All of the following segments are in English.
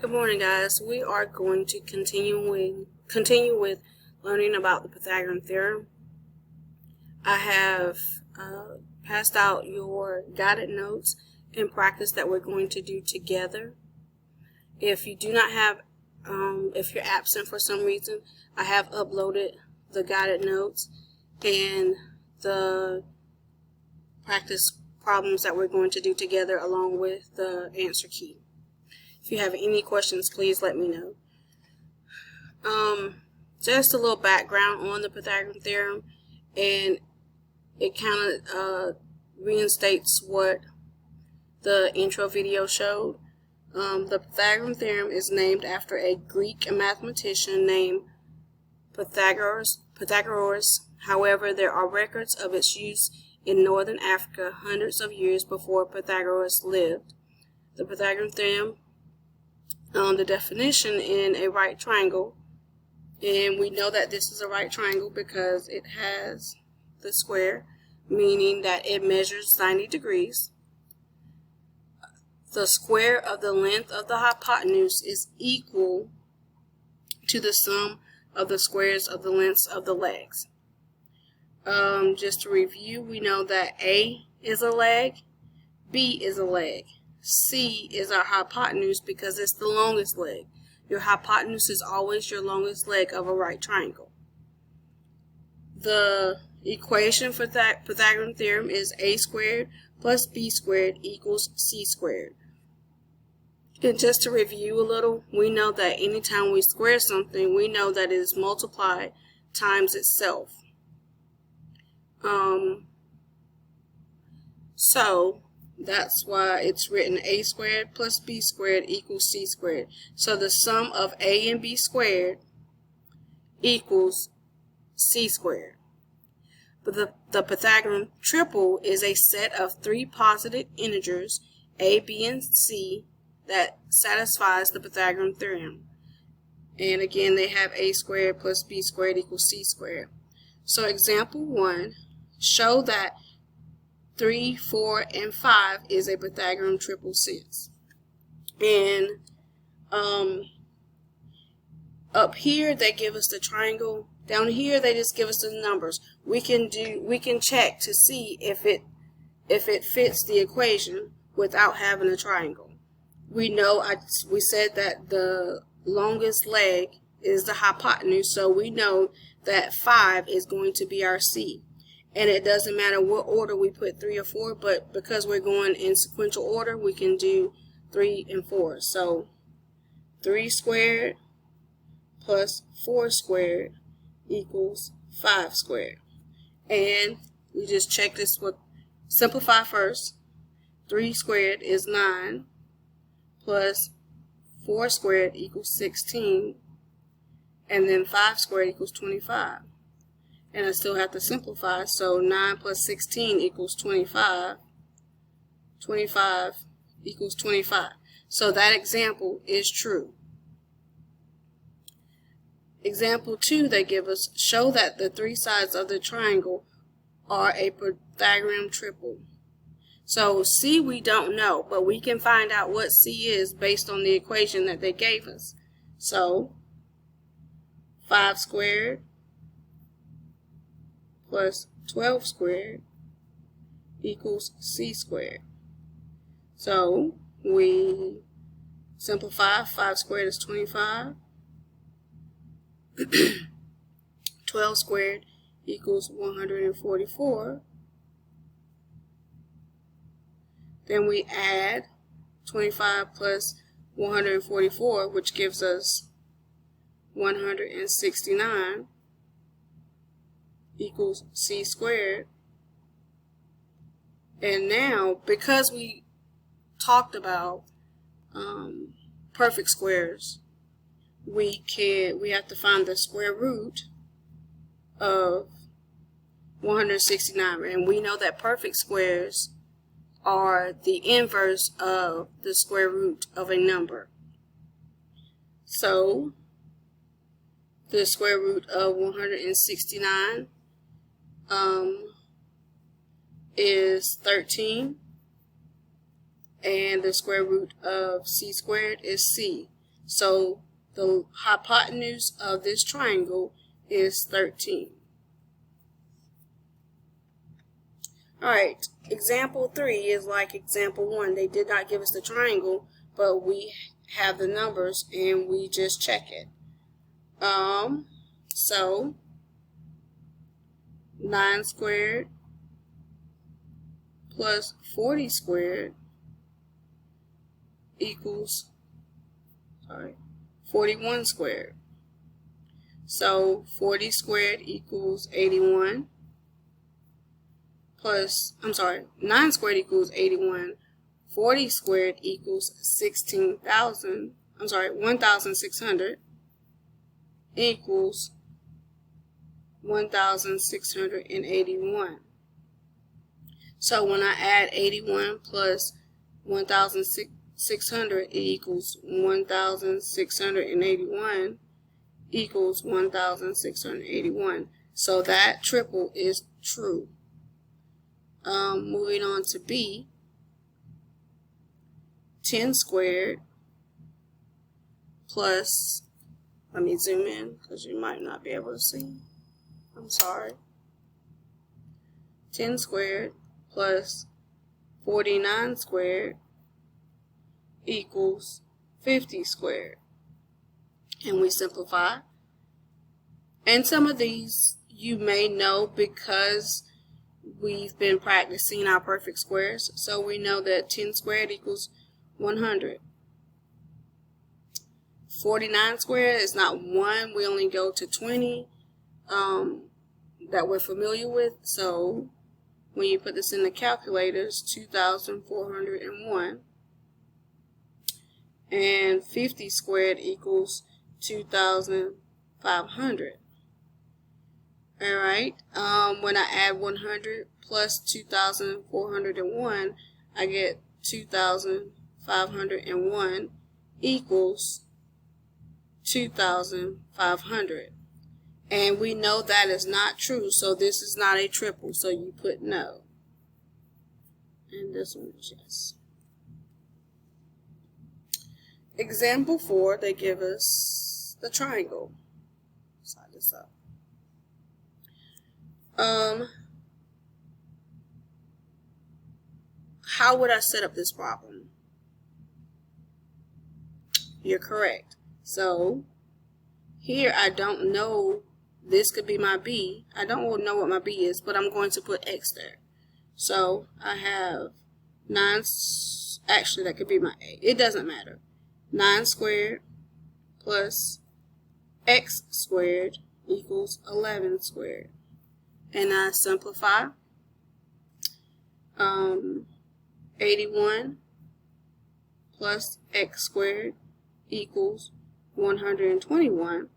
Good morning, guys. We are going to continue with learning about the Pythagorean theorem. I have passed out your guided notes and practice that we're going to do together. If you do not have, if you're absent for some reason, I have uploaded the guided notes and the practice problems that we're going to do together along with the answer key. If you have any questions, please let me know. Just a little background on the Pythagorean theorem, and it kind of reinstates what the intro video showed. The Pythagorean theorem is named after a Greek mathematician named Pythagoras. However, there are records of its use in northern Africa hundreds of years before Pythagoras lived. The Pythagorean theorem, the definition in a right triangle, and we know that this is a right triangle because it has the square, meaning that it measures 90 degrees. The square of the length of the hypotenuse is equal to the sum of the squares of the lengths of the legs. Just to review, we know that A is a leg, B is a leg, C is our hypotenuse because it's the longest leg. Your hypotenuse is always your longest leg of a right triangle. The equation for that Pythagorean theorem is a squared plus b squared equals c squared. And just to review a little, we know that anytime we square something, we know that it is multiplied times itself. So that's why it's written a squared plus b squared equals c squared. So the sum of a and b squared equals c squared. But the Pythagorean triple is a set of three positive integers, a, b, and c, that satisfies the Pythagorean theorem. And again, they have a squared plus b squared equals c squared. So example 1, show that 3, 4, and 5 is a Pythagorean triple sense. And up here they give us the triangle. Down here they just give us the numbers. We can check to see if it fits the equation without having a triangle. We know we said that the longest leg is the hypotenuse, so we know that 5 is going to be our C. And it doesn't matter what order we put 3 or 4, but because we're going in sequential order, we can do 3 and 4. So 3 squared plus 4 squared equals 5 squared. And we just check this with, simplify first. 3 squared is 9 plus 4 squared equals 16. And then 5 squared equals 25. And I still have to simplify, so 9 plus 16 equals 25. 25 equals 25. So that example is true. Example 2, they give us, show that the three sides of the triangle are a Pythagorean triple. So C we don't know, but we can find out what C is based on the equation that they gave us. So 5 squared plus 12 squared equals c squared. So we simplify. 5 squared is 25. 12 squared equals 144. Then we add 25 plus 144, which gives us 169 equals c squared. And now, because we talked about perfect squares, we have to find the square root of 169, and we know that perfect squares are the inverse of the square root of a number. So the square root of 169 is 13, and the square root of c squared is c. So the hypotenuse of this triangle is 13. Alright, example 3 is like example 1. They did not give us the triangle, but we have the numbers and we just check it. So 9 squared plus 40 squared equals 41 squared. So 40 squared equals 81 plus, 9 squared equals 81. 40 squared equals 1,600 equals 1,681. So when I add 81 plus 1,600, it equals 1,681 equals 1,681. So that triple is true. Moving on to B, 10 squared plus, let me zoom in because you might not be able to see. I'm sorry. 10 squared plus 49 squared equals 50 squared. And we simplify. And some of these you may know because we've been practicing our perfect squares. So we know that 10 squared equals 100. 49 squared is not 1. We only go to 20 that we're familiar with. So when you put this in the calculator, it's 2,401. And 50 squared equals 2,500. Alright, when I add 100 plus 2,401, I get 2,501 equals 2,500. And we know that is not true, so this is not a triple, so you put no. And this one is yes. Example 4, they give us the triangle. Slide this up. How would I set up this problem? You're correct. So here I don't know, this could be my B. I don't know what my B is, but I'm going to put X there. So I have 9, actually that could be my A. It doesn't matter. 9 squared plus X squared equals 11 squared. And I simplify. 81 plus X squared equals 121.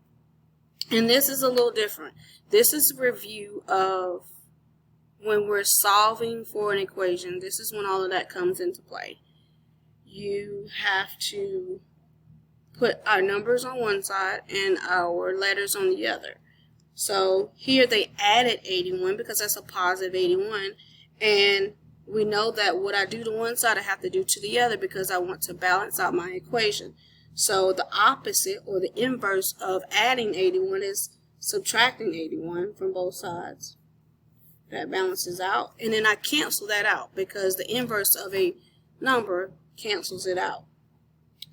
And this is a little different. This is a review of when we're solving for an equation. This is when all of that comes into play. You have to put our numbers on one side and our letters on the other. So here they added 81 because that's a positive 81, and we know that what I do to one side I have to do to the other because I want to balance out my equation. So the opposite or the inverse of adding 81 is subtracting 81 from both sides. That balances out, and then I cancel that out because the inverse of a number cancels it out.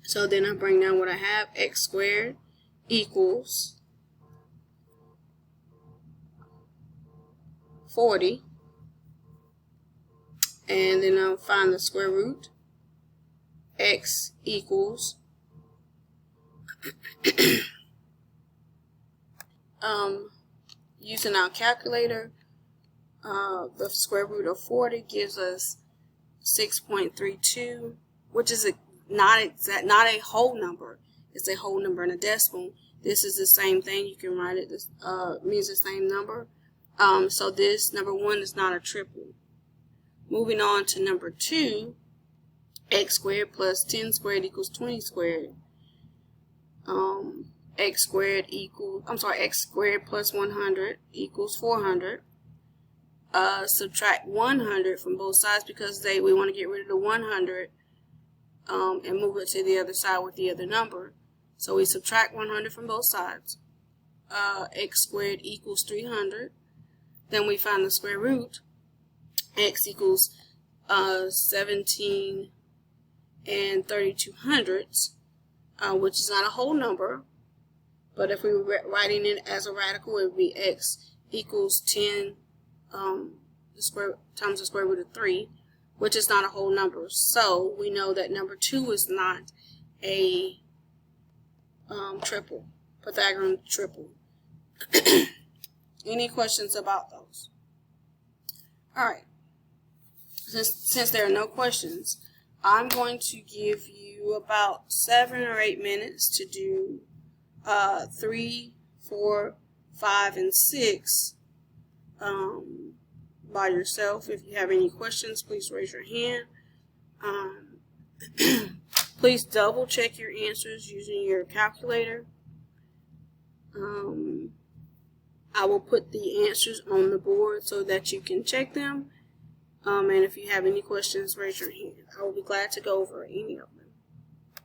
So then I bring down what I have. X squared equals 40, and then I'll find the square root. X equals using our calculator, the square root of 40 gives us 6.32, which is not a whole number. It's a whole number in a decimal. This is the same thing. You can write it. This means the same number. So this number 1 is not a triple. Moving on to number 2, x squared plus 10 squared equals 20 squared. X squared plus 100 equals 400. Subtract 100 from both sides because we want to get rid of the 100 and move it to the other side with the other number. So we subtract 100 from both sides. X squared equals 300. Then we find the square root. X equals 17 and 3200ths, which is not a whole number. But if we were writing it as a radical, it would be x equals 10 times the square root of 3, which is not a whole number. So we know that number 2 is not a triple, Pythagorean triple. Any questions about those? Alright, since there are no questions, I'm going to give you about 7 or 8 minutes to do 3, 4, 5, and 6 by yourself. If you have any questions, please raise your hand. Please double check your answers using your calculator. I will put the answers on the board so that you can check them. And if you have any questions, raise your hand. I will be glad to go over any of them.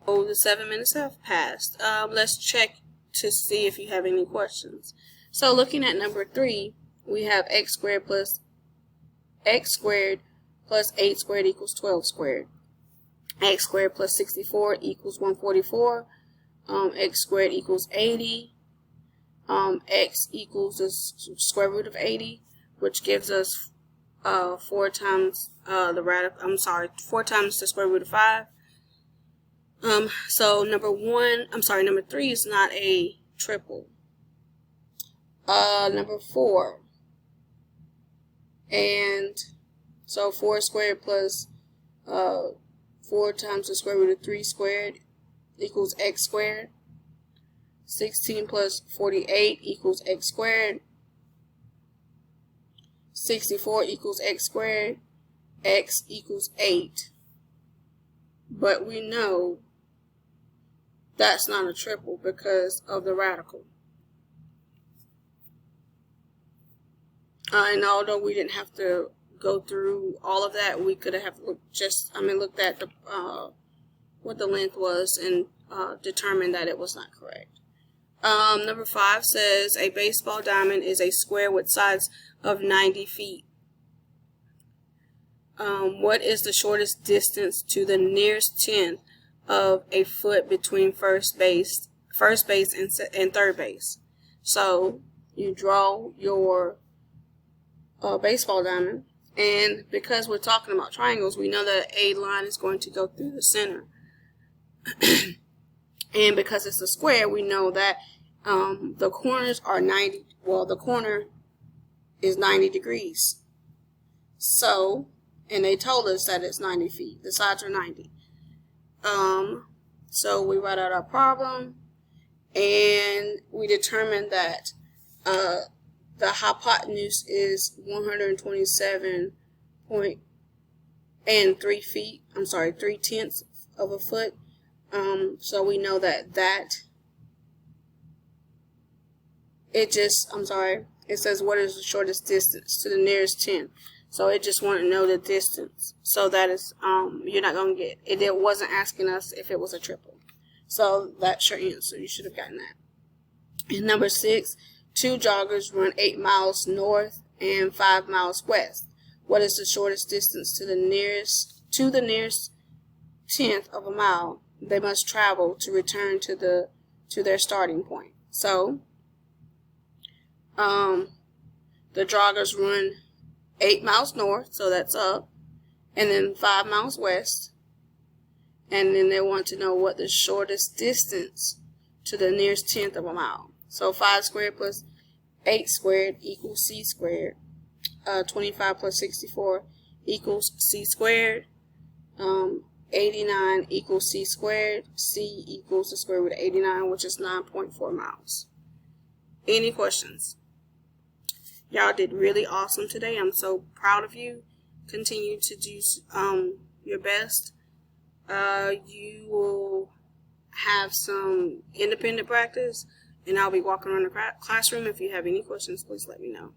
Oh, the 7 minutes have passed. Let's check to see if you have any questions. So looking at number 3, we have x squared plus 8 squared equals 12 squared. X squared plus 64 equals 144. X squared equals 80. X equals the square root of 80, which gives us 4 times the square root of 5. So number 3 is not a triple. Number 4, and so 4 squared plus 4 times the square root of 3 squared equals x squared. 16 plus 48 equals x squared. 64 equals x squared. X equals 8. But we know that's not a triple because of the radical. And although we didn't have to go through all of that, we could have looked at the what the length was and determined that it was not correct. Number 5 says a baseball diamond is a square with sides of 90 feet. What is the shortest distance to the nearest tenth of a foot between first base and third base? So you draw your baseball diamond, and because we're talking about triangles, we know that a line is going to go through the center. And because it's a square, we know that the corners are 90. Well, the corner is 90 degrees. So, and they told us that it's 90 feet. The sides are 90. So we write out our problem, and we determine that the hypotenuse is 3/10 of a foot. So we know that it says what is the shortest distance to the nearest 10. So it just wanted to know the distance. So that is, you're not going to get it. It wasn't asking us if it was a triple. So that's your answer. You should have gotten that. And number 6, 2 joggers run 8 miles north and 5 miles west. What is the shortest distance to the nearest tenth of a mile they must travel to return to their starting point? So the joggers run 8 miles north, so that's up, and then 5 miles west, and then they want to know what the shortest distance to the nearest tenth of a mile. So 5 squared plus 8 squared equals c squared. 25 plus 64 equals c squared. 89 equals c squared. C equals the square root of 89, which is 9.4 miles. Any questions? Y'all did really awesome today. I'm so proud of you. Continue to do your best. You will have some independent practice, and I'll be walking around the classroom. If you have any questions, please let me know.